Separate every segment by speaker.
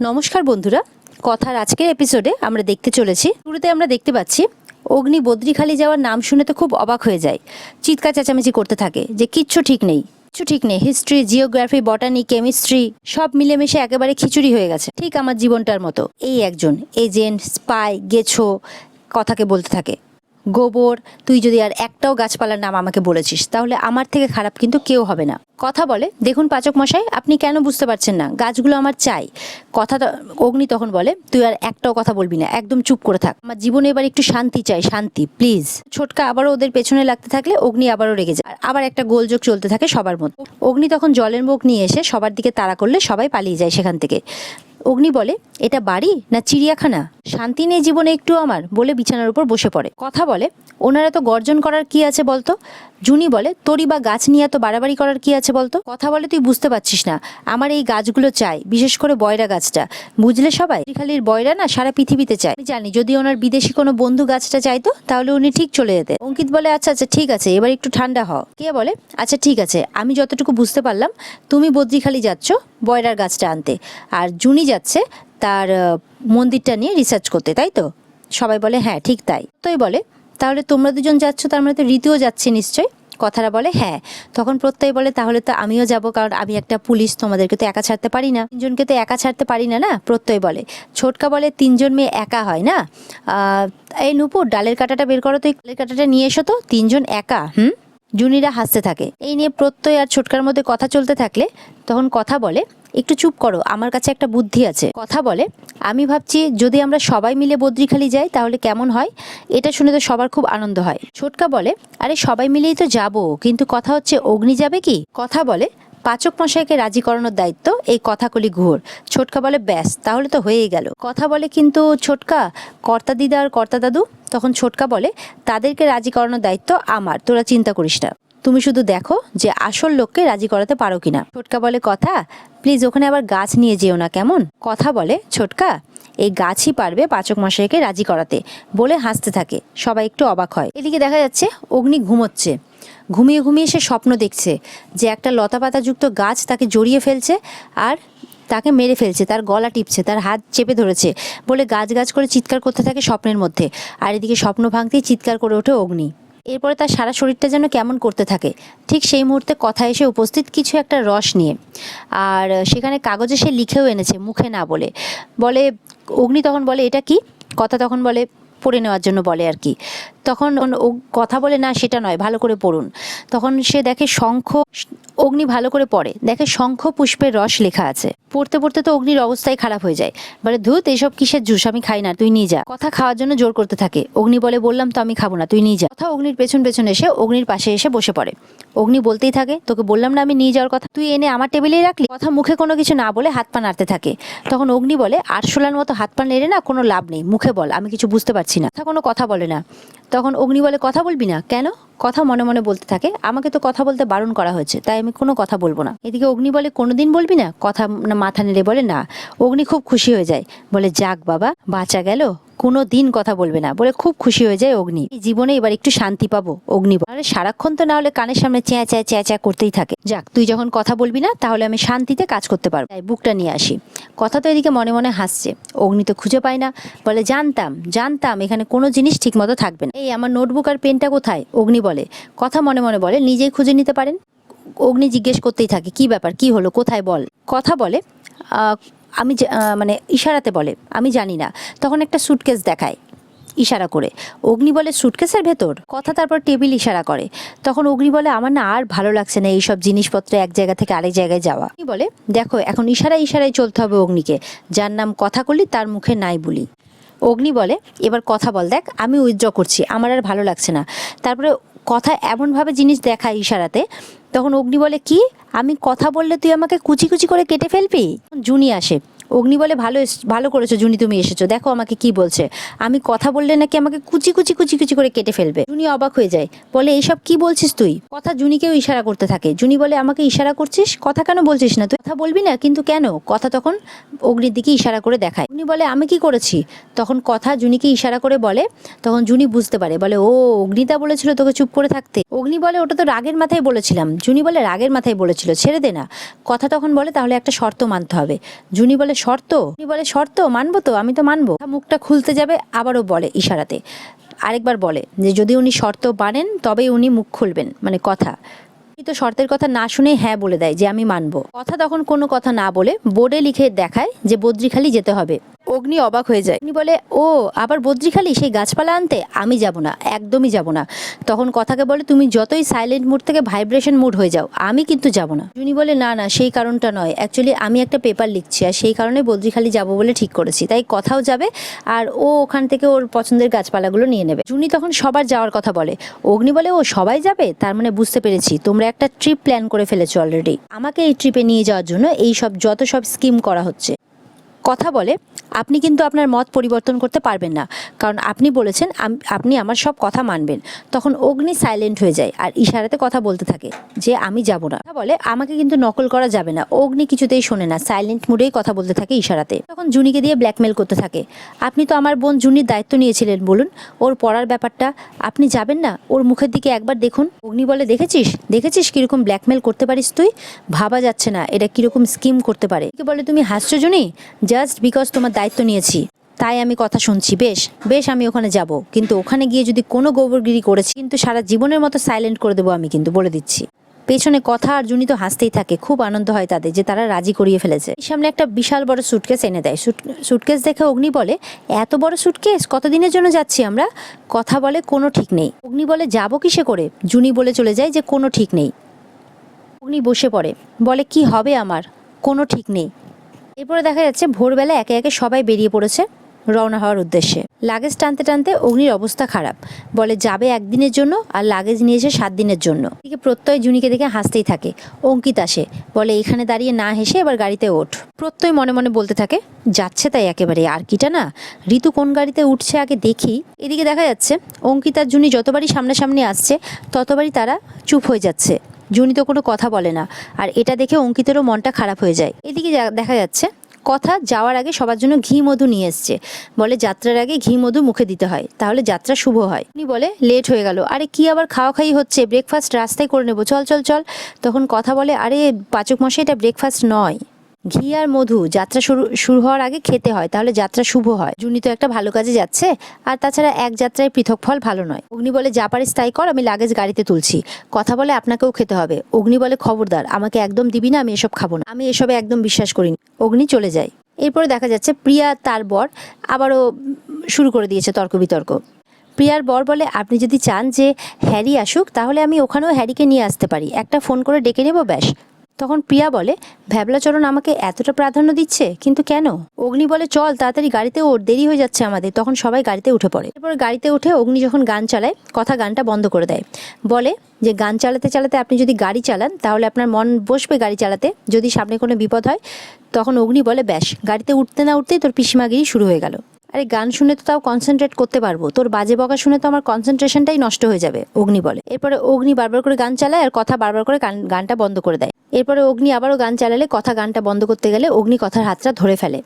Speaker 1: নমস্কার বন্ধুরা, কথার আজকের এপিসোডে আমরা দেখতে চলেছি। শুরুতে আমরা দেখতে পাচ্ছি অগ্নি বদ্রিখালি যাওয়ার নাম শুনে তো খুব অবাক হয়ে যায়, চিৎকার চেঁচামেচি করতে থাকে যে কিচ্ছু ঠিক নেই, হিস্ট্রি, জিওগ্রাফি, বটানি, কেমিস্ট্রি সব মিলেমিশে একেবারে খিচুড়ি হয়ে গেছে, ঠিক আমার জীবনটার মতো। এই একজন এজেন্ট, স্পাই, গেছো কথাকে বলতে থাকে, গোবর, তুই যদি আর একটাও গাছপালার নাম আমাকে বলেছিস তাহলে আমার থেকে খারাপ কিন্তু কেউ হবে না। কথা বলে, দেখুন পাচক মশাই, আপনি কেন বুঝতে পারছেন না, গাছগুলো আমার চাই। অগ্নি তখন বলে, তুই আর একটাও কথা বলবি না, একদম চুপ করে থাক, আমার জীবনে এবার একটু শান্তি চাই, শান্তি প্লিজ। ছোটকা আবারও ওদের পেছনে লাগতে থাকলে অগ্নি আবারও রেগে যায়, আর আবার একটা গোলযোগ চলতে থাকে সবার মধ্যে। অগ্নি তখন জলের মুখ নিয়ে এসে সবার দিকে তাড়া করলে সবাই পালিয়ে যায় সেখান থেকে। অগ্নি বলে, এটা বাড়ি না চিড়িয়াখানা, শান্তি নেই জীবনে একটু আমার, বলে বিছানার উপর বসে পড়ে। কথা বলে, ওনারা তো গর্জন করার কি আছে বলতো। জুনি বলে, তোরই বা গাছ নিয়ে এত বাড়াবাড়ি করার কি আছে বলতো। কথা বলে, তুই বুঝতে পারছিস না, আমার এই গাছগুলো চাই, বিশেষ করে বয়রা গাছটা, বুঝলে সবাই, খালির বয়রা না সারা পৃথিবীতে চায়। আমি জানি যদি ওনার বিদেশি কোনো বন্ধু গাছটা চাইতো তাহলে উনি ঠিক চলে যেতেন। অঙ্কিত বলে, আচ্ছা আচ্ছা ঠিক আছে, এবার একটু ঠান্ডা হও। কে বলে, আচ্ছা ঠিক আছে, আমি যতটুকু বুঝতে পারলাম তুমি বদ্রিখালি যাচ্ছ বয়রার গাছটা আনতে, আর জুনি যাচ্ছে তার মন্দিরটা নিয়ে রিসার্চ করতে, তাই তো? সবাই বলে, হ্যাঁ ঠিক তাই। তোই বলে, তাহলে তোমরা দুজন যাচ্ছ, তার মানে তো ঋতুও যাচ্ছে নিশ্চয়। কথাটা বলে, হ্যাঁ। তখন প্রত্যয় বলে, তাহলে তো আমিও যাব, কারণ আমি একটা পুলিশ, তোমাদেরকে তো একা ছাড়তে পারি না, তিনজনকে তো একা ছাড়তে পারি না। না, প্রত্যয় বলে। ছোটকা বলে, তিনজন মেয়ে একা হয় না, এই নুপুর ডালের কাঁটাটা বের করো তো, ডালের কাঁটাটা নিয়ে এসো তো, তিনজন একা। জুনিরা হাসতে থাকে। এই নিয়ে প্রত্যয় আর ছোটকার মধ্যে কথা চলতে থাকলে তখন কথা বলে, একটু চুপ করো, আমার কাছে একটা বুদ্ধি আছে। কথা বলে, আমি ভাবছি যদি আমরা সবাই মিলে বদ্রিখালি যাই তাহলে কেমন হয়। এটা শুনে তো সবার খুব আনন্দ হয়। ছোটকা বলে, আরে সবাই মিলেই তো যাবো, কিন্তু কথা হচ্ছে অগ্নি যাবে কি। কথা বলে, পাচক মশাইকে রাজি করানোর দায়িত্ব এই কথাকলি গুহর। ছোটকা বলে, ব্যাস তাহলে তো হয়েই গেল। কথা বলে, কিন্তু ছোটকা, কর্তা দিদা আর কর্তা দাদু। তখন ছোটকা বলে, তাদেরকে রাজি করানোর দায়িত্ব আমার, তোরা চিন্তা করিস না, তুমি শুধু দেখো যে আসল লোককে রাজি করাতে পারো কিনা। ছোটকা বলে, কথা, প্লিজ ওখানে আবার গাছ নিয়ে যেও না কেমন। কথা বলে, ছোটকা, এই গাছই পারবে পাচক মশাইকে রাজি করাতে, বলে হাসতে থাকে। সবাই একটু অবাক হয়। এদিকে দেখা যাচ্ছে অগ্নি ঘুমোচ্ছে, ঘুমিয়ে ঘুমিয়ে সে স্বপ্ন দেখছে যে একটা লতাপাতাযুক্ত গাছ তাকে জড়িয়ে ফেলছে আর তাকে মেরে ফেলছে, তার গলা টিপছে, তার হাত চেপে ধরেছে, বলে গাছ গাছ করে চিৎকার করতে থাকে স্বপ্নের মধ্যে। আর এদিকে স্বপ্ন ভাঙতেই চিৎকার করে ওঠে অগ্নি। এরপরে তার সারা শরীরটা যেন কেমন করতে থাকে। ঠিক সেই মুহূর্তে কথা এসে উপস্থিত কিছু একটা রস নিয়ে, আর সেখানে কাগজে সে লিখেও এনেছে, মুখে না বলে। বলে, অগ্নি তখন বলে, এটা কি। কথা তখন বলে, পড়ে নেওয়ার জন্য বলে আর কি। তখন ও কথা বলে, না সেটা নয়, ভালো করে পড়ুন। তখন সে দেখে শঙ্খ। অগ্নি ভালো করে পড়ে, দেখে শঙ্খ পুষ্পের রস লেখা আছে। পড়তে পড়তে তো অগ্নির অবস্থাই খারাপ হয়ে যায়, বলে, ধুত এইসব কিসের জুস, আমি খাই না, তুই নিয়ে যা। কথা খাওয়ার জন্য জোর করতে থাকে। অগ্নি বলে, বললাম তো আমি খাবো না, তুই নিয়ে যা। কথা অগ্নির পেছন পেছন এসে অগ্নির পাশে এসে বসে পড়ে। অগ্নি বলতেই থাকে, তোকে বললাম না আমি নিয়ে যাওয়ার কথা, তুই এনে আমার টেবিলেই রাখলি। কথা মুখে কোনো কিছু না বলে হাত পা নাড়তে থাকে। তখন অগ্নি বলে, আরশোলার মতো হাত পা নেড়ে না কোনো লাভ নেই, মুখে বল, আমি কিছু বুঝতে পারছি না। কোনো কথা বলে না। তখন অগ্নি বলে, কথা বলবি না কেন। কথা মনে মনে বলতে থাকে, আমাকে তো কথা বলতে বারণ করা হয়েছে, তাই আমি কোনো কথা বলবো না। এদিকে অগ্নি বলে, কোনোদিন বলবি না। কথা মাথা নেড়ে বলে, না। অগ্নি খুব খুশি হয়ে যায়, বলে, যাক বাবা, বাঁচা গেল, কোনো দিন কথা বলবে না, বলে খুব খুশি হয়ে যায় অগ্নি। এই জীবনে এবার একটু শান্তি পাবো অগ্নি, বলে সারাক্ষণ তো না হলে কানের সামনে চ্যাঁ চ্যাঁ চ্যাঁ চ্যাঁ করতেই থাকে। যাক, তুই যখন কথা বলবি না তাহলে আমি শান্তিতে কাজ করতে পারবো, তাই বুকটা নিয়ে আসি। কথা তো এদিকে মনে মনে হাসছে। অগ্নি তো খুঁজে পায় না, বলে, জানতাম জানতাম এখানে কোনো জিনিস ঠিক মতো থাকবে না, এই আমার নোটবুক আর পেনটা কোথায়। অগ্নি বলে, কথা মনে মনে বলে, নিজেই খুঁজে নিতে পারেন। অগ্নি জিজ্ঞেস করতেই থাকে, কি ব্যাপার, কি হলো, কোথায় বল। কথা বলে, আমি মানে ইশারাতে বলে, আমি জানি না। তখন একটা সুটকেস দেখায় ইশারা করে। অগ্নি বলে, সুটকেসের ভেতর। কথা তারপর টেবিল ইশারা করে। তখন অগ্নি বলে, আমার না আর ভালো লাগছে না এইসব জিনিসপত্র এক জায়গা থেকে আরেক জায়গায় যাওয়া। বলে, দেখো এখন ইশারায় ইশারায় চলতে হবে অগ্নিকে, যার নাম কথা করলি তার মুখে নাই বলি। অগ্নি বলে, এবার কথা বল, দেখ আমি উইথড্র করছি, আমার আর ভালো লাগছে না। তারপরে কথা এমনভাবে জিনিস দেখায় ইশারাতে। তখন অগ্নি বলে, কি, আমি কথা বললে তুই আমাকে কুচি কুচি করে কেটে ফেলবি। জুনি আসে। অগ্নি বলে, ভালো করেছো জুনি, তুমি এসেছো, দেখো আমাকে কি বলছে, আমি কথা বললে নাকি আমাকে কুচি কুচি কুচি কুচি করে কেটে ফেলবে। জুনি অবাক হয়ে যায়, বলে, এইসব কি বলছিস তুই। কথা জুনিকেও ইশারা করতে থাকে। জুনি বলে, আমাকে ইশারা করছিস, কথা কেন বলছিস না, তুই কথা বলবি না, কিন্তু কেন। কথা তখন অগ্নির দিকে ইশারা করে দেখায়। অগ্নি বলে, আমি কি করেছি। তখন কথা জুনিকে ইশারা করে বলে। তখন জুনি বুঝতে পারে, বলে, ও অগ্নিতা বলেছিল তোকে চুপ করে থাকতে। অগ্নি বলে, ওটা তো রাগের মাথায় বলেছিলাম। জুনি বলে, রাগের মাথায় বলেছিল, ছেড়ে দে না। কথা তখন বলে, তাহলে একটা শর্ত মানতে হবে। জুনি বলে, শর্ত? উনি বলে শর্ত মানবো তো, আমি তো মানবো। মুখটা খুলতে যাবে, আবারও বলে ইশারাতে, আরেকবার বলে যে যদি উনি শর্ত মানেন তবেই উনি মুখ খুলবেন, মানে কথা। তো শর্তের কথা না শুনেই হ্যাঁ বলে দেয় যে আমি মানবো। কথা তখন কোনো কথা না বলে বোর্ডে লিখে দেখায় যে বদ্রিখালি যেতে হবে। অগ্নি অবাক হয়ে যায়। উনি বলে ও আবার বদ্রিখালি, সেই গাছপালা আনতে? আমি যাব না, একদমই যাব না। তখন কথাকে বলে তুমি যতই সাইলেন্ট মুড থেকে ভাইব্রেশন মুড হয়ে যাও, আমি কিন্তু যাব না। জুনি বলে না না, সেই কারণটা নয়, অ্যাকচুয়ালি আমি একটা পেপার লিখছি আর সেই কারণে বদ্রিখালি যাব বলে ঠিক করেছি, তাই কথাও যাবে আর ও ওখান থেকে ওর পছন্দের গাছপালাগুলো নিয়ে নেবে। জুনি তখন সবার যাওয়ার কথা বলে। অগ্নি বলে ও সবাই যাবে, তার মানে বুঝতে পেরেছি তোমরা একটা ট্রিপ প্ল্যান করে ফেলেছো অলরেডি। আমাকে এই ট্রিপে নিয়ে যাওয়ার জন্য এই সব যত সব স্কিম করা হচ্ছে। কথা বলে আপনি কিন্তু আপনার মত পরিবর্তন করতে পারবেন না, কারণ আপনি বলেছেন আপনি আমার সব কথা মানবেন। তখন অগ্নি সাইলেন্ট হয়ে যায় আর ইশারাতে কথা বলতে থাকে যে আমি যাব না। কথা বলে আমাকে কিন্তু নকল করা যাবে না। অগ্নি কিছুতেই শোনে না, সাইলেন্ট মুডেই কথা বলতে থাকে ইশারাতে। তখন জুনিকে দিয়ে ব্ল্যাকমেল করতে থাকে। আপনি তো আমার বোন জুনির দায়িত্ব নিয়েছিলেন, বলুন ওর পড়ার ব্যাপারটা আপনি যাবেন না? ওর মুখের দিকে একবার দেখুন। অগ্নি বলে দেখেছিস কিরকম ব্ল্যাকমেল করতে পারিস তুই? ভাবা যাচ্ছে না এটা কিরকম স্কিম করতে পারে। বলে তুমি হাসছো জুনি? জাস্ট বিকজ তোমার দায়িত্ব নিয়েছি তাই আমি কথা শুনছি। বেশ বেশ, আমি ওখানে যাব, কিন্তু ওখানে গিয়ে যদি কোনো গোবরগিরি করেছি কিন্তু সারা জীবনের মতো সাইলেন্ট করে দেবো আমি, কিন্তু বলে দিচ্ছি। পেছনে কথা আর জুনি তো হাসতেই থাকে। খুব আনন্দ হয় তাদের যে তারা রাজি করিয়ে ফেলেছে। সামনে একটা বিশাল বড় সুটকেস এনে দেয়। সুটকেস দেখে অগ্নি বলে এত বড় সুটকেস, কতদিনের জন্য যাচ্ছি আমরা? কথা বলে কোনো ঠিক নেই। অগ্নি বলে যাবো কিসে করে? জুনি বলে চলে যায় যে কোনো ঠিক নেই। অগ্নি বসে পড়ে, বলে কি হবে আমার, কোনো ঠিক নেই। এরপরে দেখা যাচ্ছে ভোরবেলা একে একে সবাই বেরিয়ে পড়েছে রওনা হওয়ার উদ্দেশ্যে। লাগেজ টানতে টানতে অগ্নির অবস্থা খারাপ। বলে যাবে একদিনের জন্য আর লাগেজ নিয়েছে 7 দিনের জন্য। এদিকে প্রত্যয় জুনিকে দেখে হাসতেই থাকে। অঙ্কিত আসে, বলে এখানে দাঁড়িয়ে না হেসে এবার গাড়িতে ওঠ। প্রত্যয় মনে মনে বলতে থাকে যাচ্ছে তাই একেবারে, আর কিটা না, ঋতু কোন গাড়িতে উঠছে আগে দেখি। এদিকে দেখা যাচ্ছে অঙ্কিত আর জুনি যতবারই সামনাসামনি আসছে ততবারই তারা চুপ হয়ে যাচ্ছে। জুনি তো কোনো কথা বলে না, আর এটা দেখে অঙ্কিতেরও মনটা খারাপ হয়ে যায়। এদিকে দেখা যাচ্ছে কথা যাওয়ার আগে সবার জন্য ঘি মধু নিয়ে এসছে। বলে যাত্রার আগে ঘি মধু মুখে দিতে হয়, তাহলে যাত্রা শুভ হয়। উনি বলে লেট হয়ে গেল, আরে কি আবার খাওয়া খাই হচ্ছে, ব্রেকফাস্ট রাস্তায় করে নেবো, চল চল চল। তখন কথা বলে আরে পাচক মশাই, এটা ব্রেকফাস্ট নয়, ঘি আর মধু যাত্রা শুরু হওয়ার আগে খেতে হয়, তাহলে যাত্রা শুভ হয়। জুনি তো একটা ভালো কাজে যাচ্ছে, আর তাছাড়া এক যাত্রায় পৃথক ফল ভালো নয়। অগ্নি বলে যা পারিস তাই কর, আমি লাগেজ গাড়িতে তুলছি। কথা বলে আপনাকেও খেতে হবে। অগ্নি বলে খবরদার, আমাকে একদম দিবি না, আমি এসব খাবো না, আমি এসবে একদম বিশ্বাস করি না। অগ্নি চলে যায়। এরপরে দেখা যাচ্ছে প্রিয়া তার বর আবারও শুরু করে দিয়েছে তর্ক বিতর্ক। প্রিয়ার বর বলে আপনি যদি চান যে হ্যারি আসুক তাহলে আমি ওখানেও হ্যারিকে নিয়ে আসতে পারি, একটা ফোন করে ডেকে নেবো ব্যাস। তখন প্রিয়া বলে ভ্যাবলাচরণ আমাকে এতটা প্রাধান্য দিচ্ছে, কিন্তু কেন? অগ্নি বলে চল তাড়াতাড়ি গাড়িতে ওর, দেরি হয়ে যাচ্ছে আমাদের। তখন সবাই গাড়িতে উঠে পড়ে। এরপর গাড়িতে উঠে অগ্নি যখন গান চালায়, কথা গানটা বন্ধ করে দেয়। বলে যে গান চালাতে চালাতে আপনি যদি গাড়ি চালান তাহলে আপনার মন বসবে গাড়ি চালাতে, যদি সামনে কোনো বিপদ হয়। তখন অগ্নি বলে ব্যাস, গাড়িতে উঠতে না উঠতেই তোর পিসিমাগিরি শুরু হয়ে গেল। আরে গান শুনে তো তাও কনসেন্ট্রেট করতে পারবো, তোর বাজে বকা শুনে তো আমার কনসেন্ট্রেশনটাই নষ্ট হয়ে যাবে, অগ্নি বলে। এরপরে অগ্নি বারবার করে গান চালায় আর কথা বারবার করে গানটা বন্ধ করে দেয়। এরপরে অগ্নি আবারও গান চালালে কথা গানটা বন্ধ করতে গেলে অগ্নি কথার হাতটা ধরে ফেলে।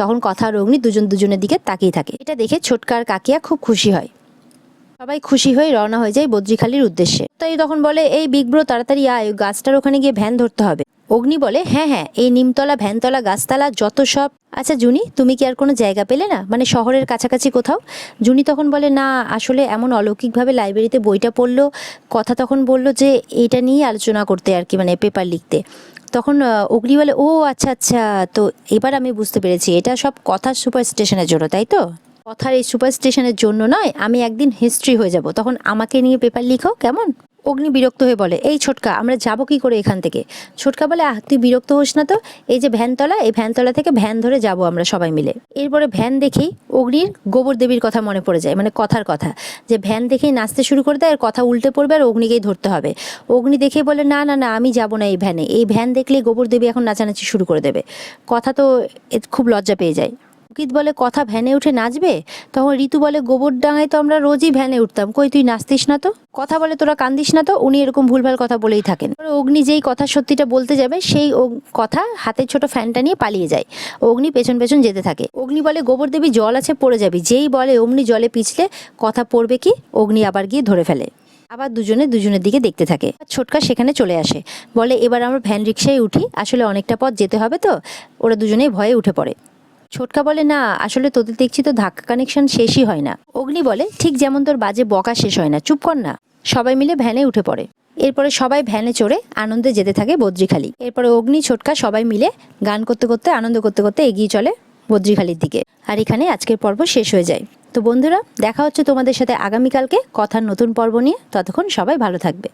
Speaker 1: তখন কথা আর অগ্নি দুজনের দিকে তাকিয়ে থাকে। এটা দেখে ছোটকা আর কাকিয়া খুব খুশি হয়। সবাই খুশি হয়ে রওনা হয়ে যায় বদ্রিখালির উদ্দেশ্যে। তাই তখন বলে এই বিগ ব্রো তাড়াতাড়ি আয়, গাছটার ওখানে গিয়ে ভ্যান ধরতে হবে। অগ্নি বলে হ্যাঁ হ্যাঁ, এই নিমতলা ভ্যানতলা গাছতলা যত সব। আচ্ছা জুনি, তুমি কি আর কোনো জায়গা পেলে না, মানে শহরের কাছাকাছি কোথাও? জুনি তখন বলে না, আসলে এমন অলৌকিকভাবে লাইব্রেরিতে বইটা পড়লো, কথা তখন বলল যে এটা নিয়ে আলোচনা করতে আর কি, মানে পেপার লিখতে। তখন অগ্নি বলে ও আচ্ছা আচ্ছা, তো এবার আমি বুঝতে পেরেছি, এটা সব কথার সুপার স্টেশনের জন্য, তাই তো? কথার এই সুপার স্টেশনের জন্য নয়, আমি একদিন হিস্ট্রি হয়ে যাব, তখন আমাকে নিয়ে পেপার লিখো কেমন? অগ্নি বিরক্ত হয়ে বলে এই ছোটকা, আমরা যাবো কি করে এখান থেকে? ছোটকা বলে তুই বিরক্ত হোস না তো, এই যে ভ্যানতলা, এই ভ্যানতলা থেকে ভ্যান ধরে যাব আমরা সবাই মিলে। এরপরে ভ্যান দেখেই অগ্নির গোবর দেবীর কথা মনে পড়ে যায়, মানে কথার কথা, যে ভ্যান দেখেই নাচতে শুরু করে দেয় আর কথা উল্টে পড়বে আর অগ্নিকেই ধরতে হবে। অগ্নি দেখে বলে না না না, আমি যাব না এই ভ্যানে, এই ভ্যান দেখলে গোবর দেবী এখন নাচানাচি শুরু করে দেবে। কথা তো খুব লজ্জা পেয়ে যায়। অঙ্কিত বলে কথা ভ্যানে উঠে নাচবে? তখন ঋতু বলে গোবরডাঙ্গায় তো আমরা রোজই ভ্যানে উঠতাম, কই তুই নাচতিস না তো? কথা বলে তোরা কান্দিস না তো? উনি এরকম ভুলভাল কথা বলেই থাকেন। অগ্নি যেই কথা সত্যিটা বলতে যাবে সেই কথা হাতের ছোট ফ্যানটা নিয়ে পালিয়ে যায়। অগ্নি পেছন পেছন যেতে থাকে। অগ্নি বলে গোবর দেবী জল আছে পড়ে যাবি, যেই বলে অমনি জলে পিছলে কথা পড়বে কি, অগ্নি আবার গিয়ে ধরে ফেলে। আবার দুজনের দিকে দেখতে থাকে। ছোটকা সেখানে চলে আসে, বলে এবার আমরা ভ্যান রিক্সায় উঠি, আসলে অনেকটা পথ যেতে হবে তো। ওরা দুজনেই ভয়ে উঠে পড়ে। ছোটকা বলে, না আসলে তোদের দেখছি তো ধাক্কা কানেকশন শেষই হয় না। অগ্নি বলে, ঠিক যেমন তোর বাজে বকা শেষ হয় না, চুপ কর না। সবাই মিলে ভ্যানে উঠে পড়ে। এরপরে সবাই ভ্যানে চড়ে আনন্দে যেতে থাকে বদ্রিখালি। এরপরে অগ্নি, ছোটকা সবাই মিলে গান করতে করতে, আনন্দ করতে করতে এগিয়ে চলে বদ্রিখালির দিকে। আর এখানে আজকের পর্ব শেষ হয়ে যায়। তো বন্ধুরা, দেখা হচ্ছে তোমাদের সাথে আগামীকালকে কথার নতুন পর্ব নিয়ে। ততক্ষণ সবাই ভালো থাকবে।